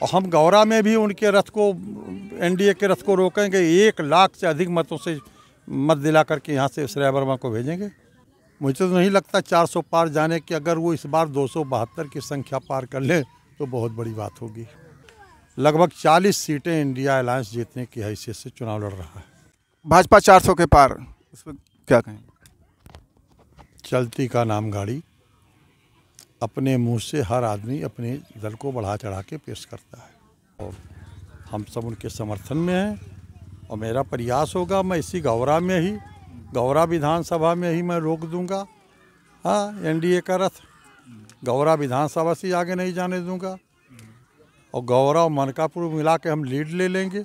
और हम गौरा में भी उनके रथ को, एनडीए के रथ को रोकेंगे। 1 लाख से अधिक मतों से मत दिला करके यहाँ से श्रेया वर्मा को भेजेंगे। मुझे तो नहीं लगता 400 पार जाने की। अगर वो इस बार 272 की संख्या पार कर ले तो बहुत बड़ी बात होगी। लगभग 40 सीटें इंडिया अलायंस जीतने की हैसियत से चुनाव लड़ रहा है। भाजपा 400 के पार, उस पर क्या कहें? चलती का नाम गाड़ी, अपने मुंह से हर आदमी अपने दल को बढ़ा चढ़ा के पेश करता है और हम सब उनके समर्थन में हैं। और मेरा प्रयास होगा, मैं इसी गौरा में ही, गौरा विधानसभा में ही मैं रोक दूंगा। हाँ, एनडीए का रथ गौरा विधानसभा से आगे नहीं जाने दूंगा और गौरा और मनकापुर मिला के हम लीड ले लेंगे।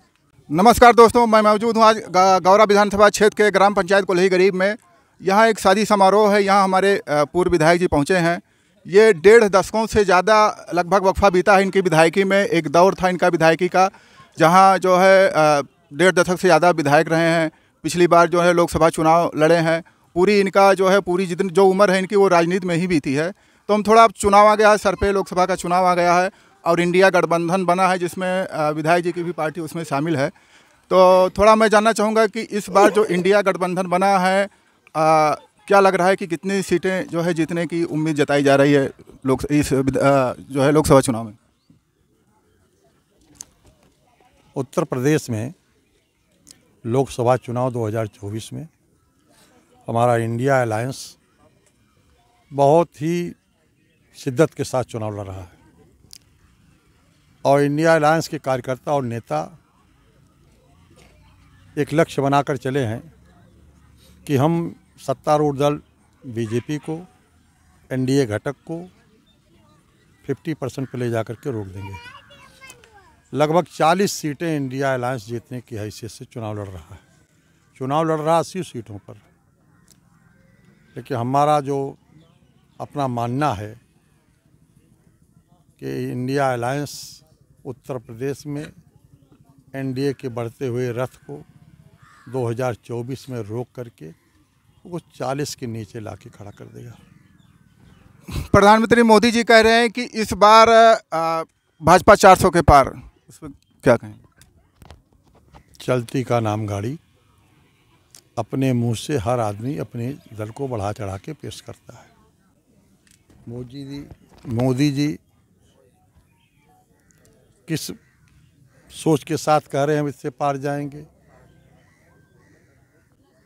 नमस्कार दोस्तों, मैं मौजूद हूँ आज गौरा विधानसभा क्षेत्र के ग्राम पंचायत कोल्ही गरीब में। यहाँ एक शादी समारोह है। यहाँ हमारे पूर्व विधायक जी पहुँचे हैं। ये 1.5 दशकों से ज़्यादा लगभग वक्फा बीता है इनकी विधायकी में। एक दौर था इनका विधायकी का, जहाँ जो है 1.5 दशक से ज़्यादा विधायक रहे हैं। पिछली बार जो है लोकसभा चुनाव लड़े हैं। पूरी इनका जो है पूरी जितनी जो उम्र है इनकी वो राजनीति में ही बीती है। तो हम थोड़ा चुनाव आ गया है, सर पे लोकसभा का चुनाव आ गया है और इंडिया गठबंधन बना है जिसमें विधायक जी की भी पार्टी उसमें शामिल है। तो थोड़ा मैं जानना चाहूँगा कि इस बार जो इंडिया गठबंधन बना है, क्या लग रहा है कि कितनी सीटें जो है जीतने की उम्मीद जताई जा रही है जो है लोकसभा चुनाव में? उत्तर प्रदेश में लोकसभा चुनाव 2024 में हमारा इंडिया अलायंस बहुत ही शिद्दत के साथ चुनाव लड़ रहा है और इंडिया अलायंस के कार्यकर्ता और नेता एक लक्ष्य बनाकर चले हैं कि हम सत्तारूढ़ दल बीजेपी को, एनडीए घटक को 50% पे ले जाकर के रोक देंगे। लगभग 40 सीटें इंडिया अलायंस जीतने की हैसियत से चुनाव लड़ रहा है। चुनाव लड़ रहा 80 सीटों पर, लेकिन हमारा जो अपना मानना है कि इंडिया अलायंस उत्तर प्रदेश में एनडीए के बढ़ते हुए रथ को 2024 में रोक करके वो 40 के नीचे लाके खड़ा कर देगा। प्रधानमंत्री मोदी जी कह रहे हैं कि इस बार भाजपा 400 के पार, उस पर क्या कहें? चलती का नाम गाड़ी, अपने मुंह से हर आदमी अपने दल को बढ़ा चढ़ा के पेश करता है। मोदी जी किस सोच के साथ कह रहे हैं हम इससे पार जाएंगे?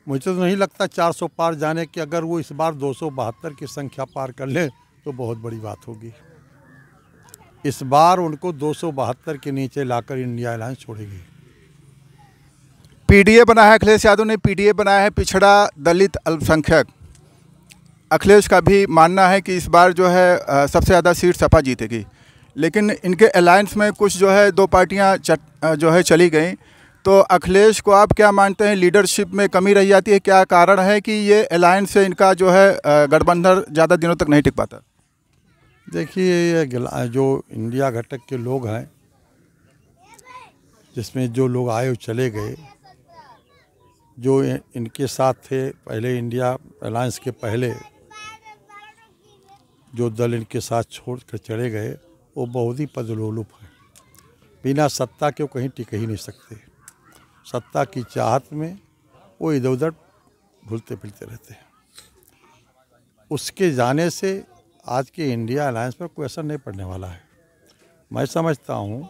मुझे तो नहीं लगता 400 पार जाने की। अगर वो इस बार 272 की संख्या पार कर ले तो बहुत बड़ी बात होगी। इस बार उनको 272 के नीचे लाकर इंडिया अलायंस छोड़ेगी। पीडीए बना है, अखिलेश यादव ने पीडीए बनाया है, पिछड़ा दलित अल्पसंख्यक। अखिलेश का भी मानना है कि इस बार जो है सबसे ज़्यादा सीट सपा जीतेगी। लेकिन इनके अलायंस में कुछ जो है 2 पार्टियां जो है चली गई। तो अखिलेश को आप क्या मानते हैं, लीडरशिप में कमी रह जाती है? क्या कारण है कि ये अलायंस से इनका जो है गठबंधन ज़्यादा दिनों तक नहीं टिक पाता? देखिए, ये जो इंडिया घटक के लोग हैं, जिसमें जो लोग आए वो चले गए, जो इनके साथ थे पहले इंडिया अलायंस के पहले जो दल इनके साथ छोड़ कर चले गए, वो बहुत ही पदलोलुप है। बिना सत्ता के वो कहीं टिक ही नहीं सकते। सत्ता की चाहत में वो इधर उधर भूलते फिरते रहते हैं। उसके जाने से आज के इंडिया अलायंस पर कोई असर नहीं पड़ने वाला है। मैं समझता हूँ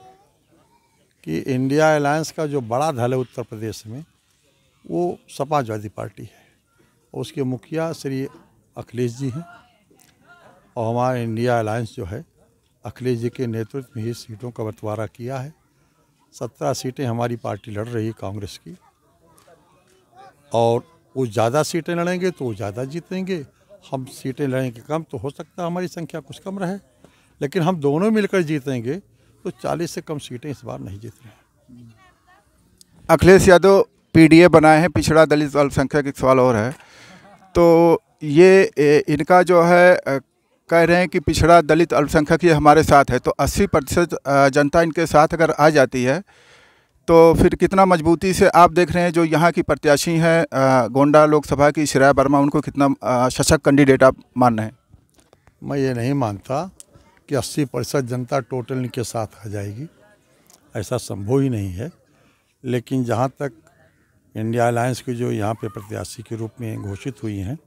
कि इंडिया अलायंस का जो बड़ा दल है उत्तर प्रदेश में, वो समाजवादी पार्टी है और उसके मुखिया श्री अखिलेश जी हैं और हमारा इंडिया अलायंस जो है अखिलेश जी के नेतृत्व में ही सीटों का बंटवारा किया है। 17 सीटें हमारी पार्टी लड़ रही है कांग्रेस की, और वो ज़्यादा सीटें लड़ेंगे तो वो ज़्यादा जीतेंगे। हम सीटें लड़ेंगे कम तो हो सकता है हमारी संख्या कुछ कम रहे, लेकिन हम दोनों मिलकर जीतेंगे तो 40 से कम सीटें इस बार नहीं जीत रहे हैं। अखिलेश यादव पीडीए बनाए हैं, पिछड़ा दलित अल्पसंख्यक। एक सवाल और है, तो ये इनका जो है कह रहे हैं कि पिछड़ा दलित अल्पसंख्यक ये हमारे साथ है। तो 80% जनता इनके साथ अगर आ जाती है तो फिर कितना मजबूती से आप देख रहे हैं जो यहाँ की प्रत्याशी हैं गोंडा लोकसभा की श्रेया वर्मा, उनको कितना सशक्त कैंडिडेट आप मान रहे हैं? मैं ये नहीं मानता कि 80% जनता टोटल इनके साथ आ जाएगी। ऐसा संभव ही नहीं है। लेकिन जहाँ तक इंडिया अलायंस की जो यहाँ पे प्रत्याशी के रूप में घोषित हुई हैं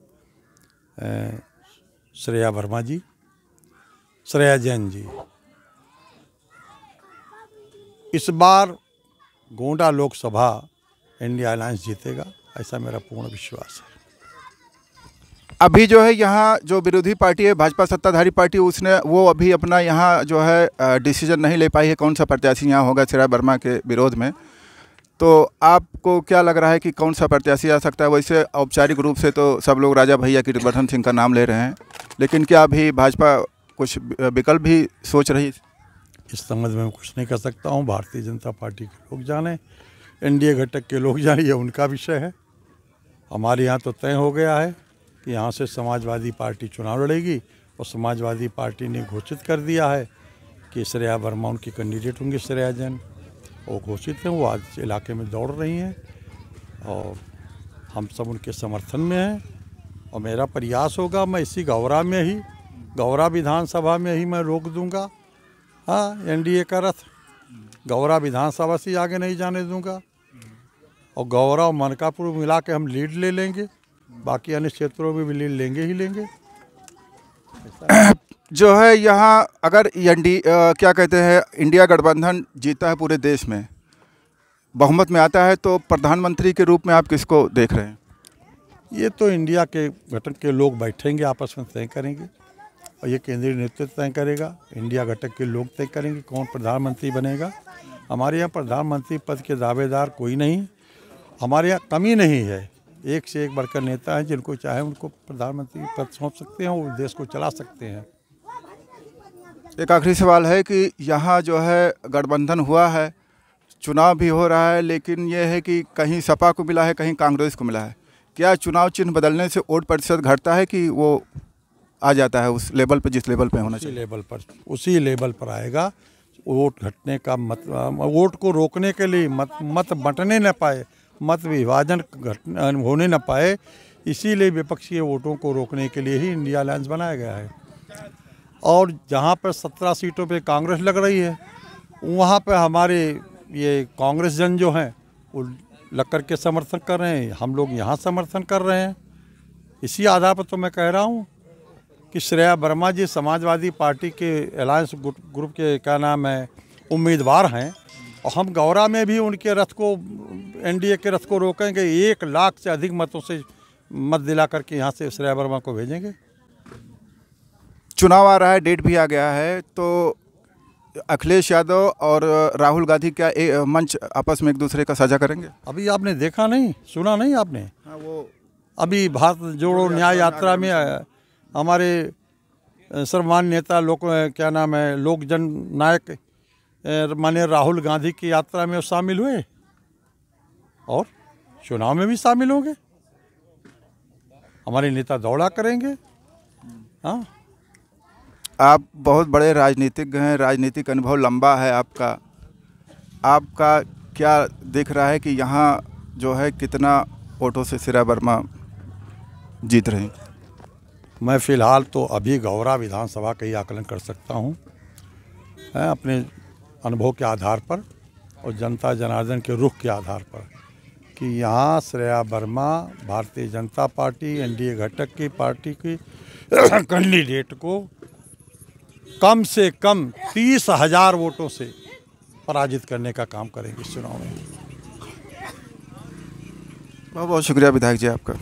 श्रेया जैन जी, इस बार गोंडा लोकसभा इंडिया अलायंस जीतेगा, ऐसा मेरा पूर्ण विश्वास है। अभी जो है यहाँ जो विरोधी पार्टी है भाजपा सत्ताधारी पार्टी, उसने वो अभी अपना यहाँ जो है डिसीजन नहीं ले पाई है कौन सा प्रत्याशी यहाँ होगा श्रेया वर्मा के विरोध में। तो आपको क्या लग रहा है कि कौन सा प्रत्याशी आ सकता है? वैसे औपचारिक रूप से तो सब लोग राजा भैया कीर्तिवर्धन सिंह का नाम ले रहे हैं, लेकिन क्या अभी भाजपा कुछ विकल्प भी सोच रही? इस संबंध में मैं कुछ नहीं कर सकता हूँ। भारतीय जनता पार्टी के लोग जाने, एनडीए घटक के लोग जाने, ये उनका विषय है। हमारे यहाँ तो तय हो गया है कि यहाँ से समाजवादी पार्टी चुनाव लड़ेगी और समाजवादी पार्टी ने घोषित कर दिया है कि श्रेया वर्मा उनकी कैंडिडेट होंगी। श्रेया जैन वो घोषित हैं, वो आज इलाके में दौड़ रही हैं और हम सब उनके समर्थन में हैं। और मेरा प्रयास होगा, मैं इसी गौरा विधानसभा में ही मैं रोक दूंगा। हाँ, एनडीए का रथ गौरा विधानसभा से आगे नहीं जाने दूंगा और गौरा और मनकापुर मिला के हम लीड ले लेंगे, बाकी अन्य क्षेत्रों में भी लीड लेंगे ही लेंगे। जो है यहाँ अगर क्या कहते हैं इंडिया गठबंधन जीता है पूरे देश में, बहुमत में आता है, तो प्रधानमंत्री के रूप में आप किसको देख रहे हैं? ये तो इंडिया के घटक के लोग बैठेंगे, आपस में तय करेंगे और ये केंद्रीय नेतृत्व तय करेगा। इंडिया घटक के लोग तय करेंगे कौन प्रधानमंत्री बनेगा। हमारे यहाँ प्रधानमंत्री पद के दावेदार कोई नहीं, हमारे यहाँ कमी नहीं है। एक से एक बढ़कर नेता हैं, जिनको चाहे उनको प्रधानमंत्री पद सौंप सकते हैं, वो देश को चला सकते हैं। एक आखिरी सवाल है कि यहाँ जो है गठबंधन हुआ है, चुनाव भी हो रहा है, लेकिन ये है कि कहीं सपा को मिला है, कहीं कांग्रेस को मिला है। क्या चुनाव चिन्ह बदलने से वोट प्रतिशत घटता है कि वो आ जाता है उस लेवल पर जिस लेवल पे होना चाहिए? उसी लेवल पर आएगा। वोट घटने का वोट को रोकने के लिए मत बंटने न पाए, मत विभाजन होने न पाए, इसीलिए विपक्षीय वोटों को रोकने के लिए ही इंडिया अलायंस बनाया गया है। और जहाँ पर 17 सीटों पे कांग्रेस लग रही है, वहाँ पे हमारे ये कांग्रेस जन जो हैं वो लग कर के समर्थन कर रहे हैं, हम लोग यहाँ समर्थन कर रहे हैं। इसी आधार पर तो मैं कह रहा हूँ कि श्रेया वर्मा जी समाजवादी पार्टी के अलायंस ग्रुप के क्या नाम है उम्मीदवार हैं और हम गौरा में भी उनके रथ को, एनडीए के रथ को रोकेंगे। 1 लाख से अधिक मतों से मत दिला करके यहाँ से श्रेया वर्मा को भेजेंगे। चुनाव आ रहा है, डेट भी आ गया है, तो अखिलेश यादव और राहुल गांधी क्या मंच आपस में एक दूसरे का साझा करेंगे? अभी आपने देखा नहीं, सुना नहीं आपने? हाँ, वो अभी भारत जोड़ो न्याय यात्रा में हमारे सर्वमान्य नेता लोग क्या नाम है लोक जन नायक माननीय राहुल गांधी की यात्रा में शामिल हुए और चुनाव में भी शामिल होंगे। हमारे नेता दौड़ा करेंगे। हाँ, आप बहुत बड़े राजनीतिज्ञ हैं, राजनीतिक अनुभव लंबा है आपका क्या दिख रहा है कि यहाँ जो है कितना वोटों से श्रेया वर्मा जीत रहे हैं? मैं फ़िलहाल तो अभी गौरा विधानसभा का ही आकलन कर सकता हूँ अपने अनुभव के आधार पर और जनता जनार्दन के रुख के आधार पर कि यहाँ श्रेया वर्मा भारतीय जनता पार्टी एनडीए घटक की पार्टी की कैंडिडेट को कम से कम 30,000 वोटों से पराजित करने का काम करेंगे इस चुनाव में। बहुत बहुत शुक्रिया विधायक जी आपका।